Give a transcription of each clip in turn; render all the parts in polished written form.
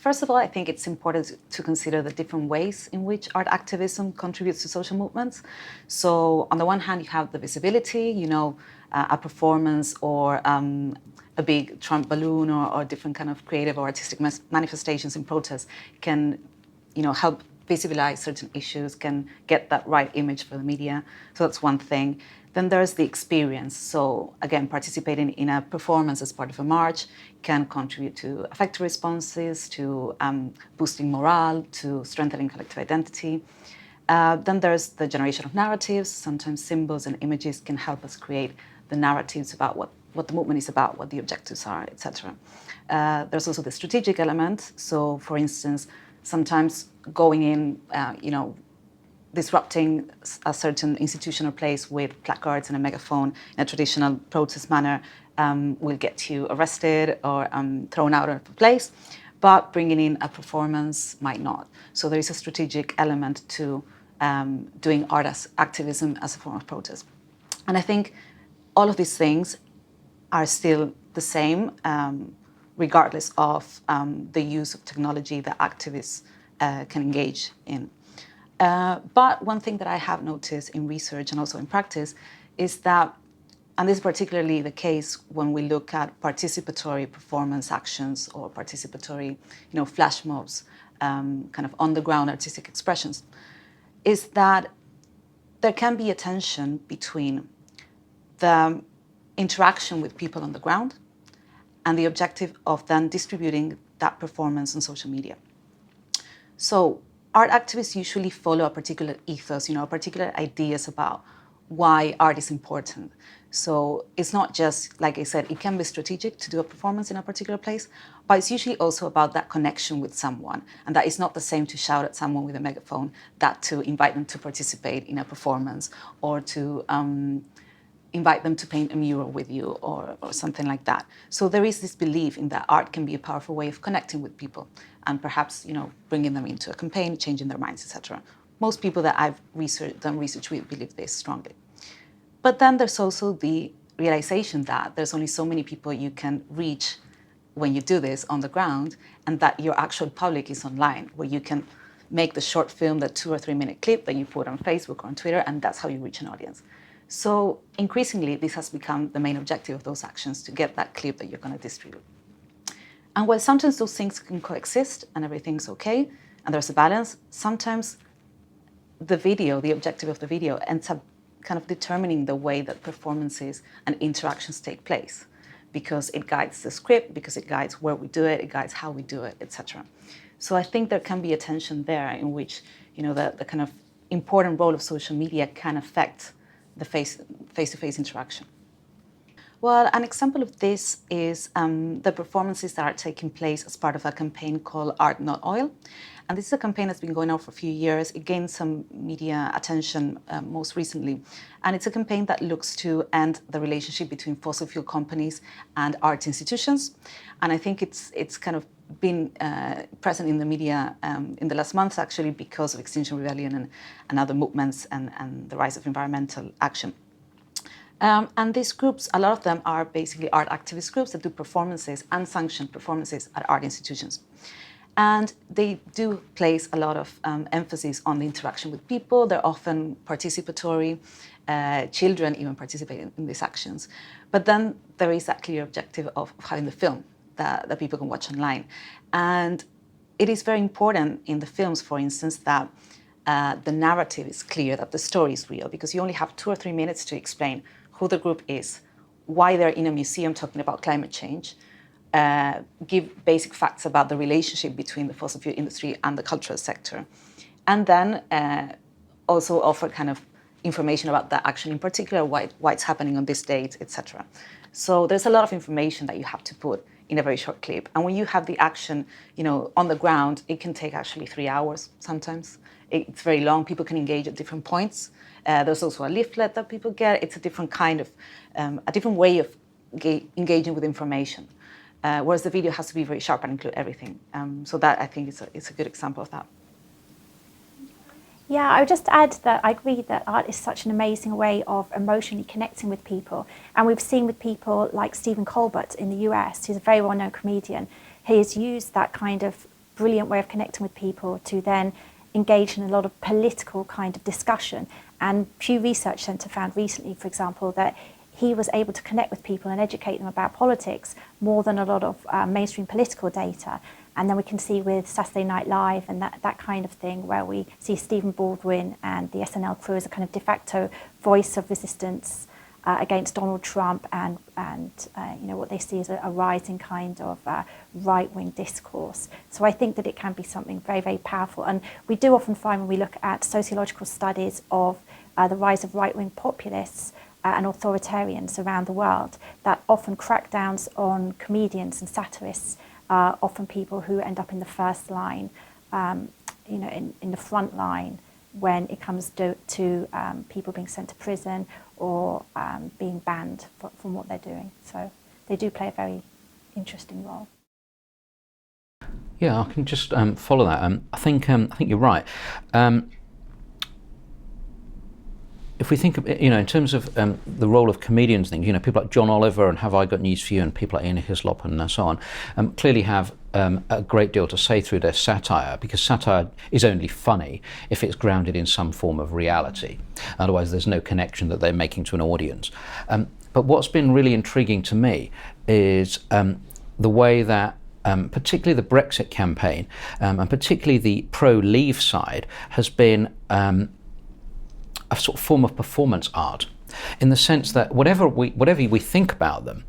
First of all, I think it's important to consider the different ways in which art activism contributes to social movements. So on the one hand, you have the visibility, a performance or a big Trump balloon or different kind of creative or artistic manifestations in protests can, help visualize certain issues, can get that right image for the media. So that's one thing. Then there's the experience. So again, participating in a performance as part of a march can contribute to effective responses, to boosting morale, to strengthening collective identity. Then there's the generation of narratives. Sometimes symbols and images can help us create the narratives about what the movement is about, what the objectives are, etc. There's also the strategic element. So for instance, sometimes going in, disrupting a certain institution or place with placards and a megaphone in a traditional protest manner will get you arrested or thrown out of the place, but bringing in a performance might not. So there is a strategic element to doing art as activism as a form of protest. And I think all of these things are still the same, regardless of the use of technology that activists can engage in. But one thing that I have noticed in research and also in practice is that, and this is particularly the case when we look at participatory performance actions or participatory, flash mobs, kind of on-the-ground artistic expressions, is that there can be a tension between the interaction with people on the ground and the objective of then distributing that performance on social media. So art activists usually follow a particular ethos, particular ideas about why art is important. So it's not just, like I said, it can be strategic to do a performance in a particular place, but it's usually also about that connection with someone. And that is not the same to shout at someone with a megaphone, that to invite them to participate in a performance or to invite them to paint a mural with you or something like that. So there is this belief in that art can be a powerful way of connecting with people and perhaps, bringing them into a campaign, changing their minds, etc. Most people that I've done research with believe this strongly. But then there's also the realization that there's only so many people you can reach when you do this on the ground, and that your actual public is online, where you can make the short film, the 2 or 3 minute clip that you put on Facebook or on Twitter, and that's how you reach an audience. So increasingly, this has become the main objective of those actions, to get that clip that you're going to distribute. And while sometimes those things can coexist and everything's okay, and there's a balance, sometimes the objective of the video ends up kind of determining the way that performances and interactions take place, because it guides the script, because it guides where we do it, it guides how we do it, etc. So I think there can be a tension there in which, the kind of important role of social media can affect the face-to-face interaction. Well, an example of this is the performances that are taking place as part of a campaign called Art Not Oil. And this is a campaign that's been going on for a few years. It gained some media attention most recently. And it's a campaign that looks to end the relationship between fossil fuel companies and art institutions. And I think it's kind of been present in the media in the last months, actually, because of Extinction Rebellion and other movements and the rise of environmental action. And these groups, a lot of them are basically art activist groups that do performances, unsanctioned performances at art institutions. And they do place a lot of emphasis on the interaction with people. They're often participatory. Children even participate in these actions. But then there is that clear objective of having the film that people can watch online. And it is very important in the films, for instance, that the narrative is clear, that the story is real, because you only have 2 or 3 minutes to explain who the group is, why they're in a museum talking about climate change, give basic facts about the relationship between the fossil fuel industry and the cultural sector, and then also offer kind of information about that action in particular, why it's happening on this date, etc. So there's a lot of information that you have to put in a very short clip. And when you have the action, on the ground, it can take actually 3 hours sometimes. It's very long. People can engage at different points. There's also a leaflet that people get. It's a different kind of, a different way of engaging with information. Whereas the video has to be very sharp and include everything. So that, I think, is a good example of that. Yeah, I would just add that I agree that art is such an amazing way of emotionally connecting with people. And we've seen with people like Stephen Colbert in the US, who's a very well-known comedian, he has used that kind of brilliant way of connecting with people to then engage in a lot of political kind of discussion. And Pew Research Centre found recently, for example, that he was able to connect with people and educate them about politics more than a lot of mainstream political data. And then we can see with Saturday Night Live and that kind of thing, where we see Stephen Baldwin and the SNL crew as a kind of de facto voice of resistance against Donald Trump, and you know, what they see as a rising kind of right-wing discourse. So I think that it can be something very, very powerful. And we do often find when we look at sociological studies of the rise of right-wing populists and authoritarians around the world, that often crackdowns on comedians and satirists are often people who end up in the first line, you know, in the front line when it comes to people being sent to prison or being banned from what they're doing. So they do play a very interesting role. Yeah, I can just follow that. I think you're right. If we think of, you know, in terms of the role of comedians, things, you know, people like John Oliver and Have I Got News for You, and people like Ian Hislop and so on, clearly have a great deal to say through their satire, because satire is only funny if it's grounded in some form of reality. Otherwise, there's no connection that they're making to an audience. But what's been really intriguing to me is the way that particularly the Brexit campaign, and particularly the pro-Leave side, has been a sort of form of performance art, in the sense that whatever we think about them,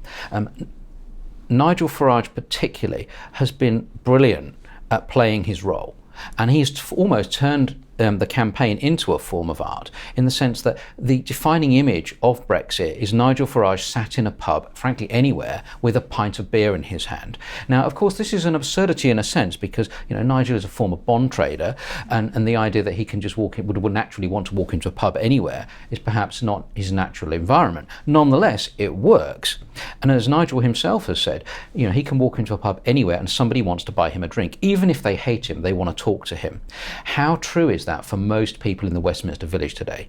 Nigel Farage particularly has been brilliant at playing his role, and he's almost turned the campaign into a form of art, in the sense that the defining image of Brexit is Nigel Farage sat in a pub, frankly anywhere, with a pint of beer in his hand. Now, of course, this is an absurdity in a sense, because, you know, Nigel is a former bond trader, and the idea that he can just would naturally want to walk into a pub anywhere is perhaps not his natural environment. Nonetheless, it works. And as Nigel himself has said, you know, he can walk into a pub anywhere and somebody wants to buy him a drink. Even if they hate him, they want to talk to him. How true is that for most people in the Westminster Village today?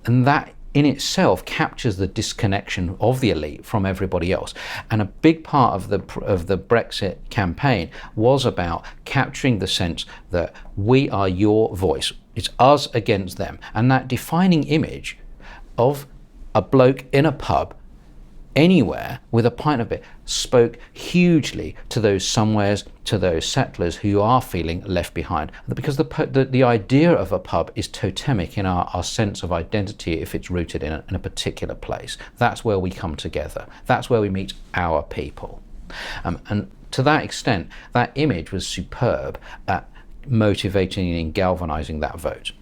And that in itself captures the disconnection of the elite from everybody else. And a big part of the Brexit campaign was about capturing the sense that we are your voice. It's us against them. And that defining image of a bloke in a pub anywhere with a pint of beer spoke hugely to those somewheres, to those settlers who are feeling left behind. Because the idea of a pub is totemic in our sense of identity if it's rooted in a particular place. That's where we come together. That's where we meet our people. And to that extent, that image was superb at motivating and galvanizing that vote.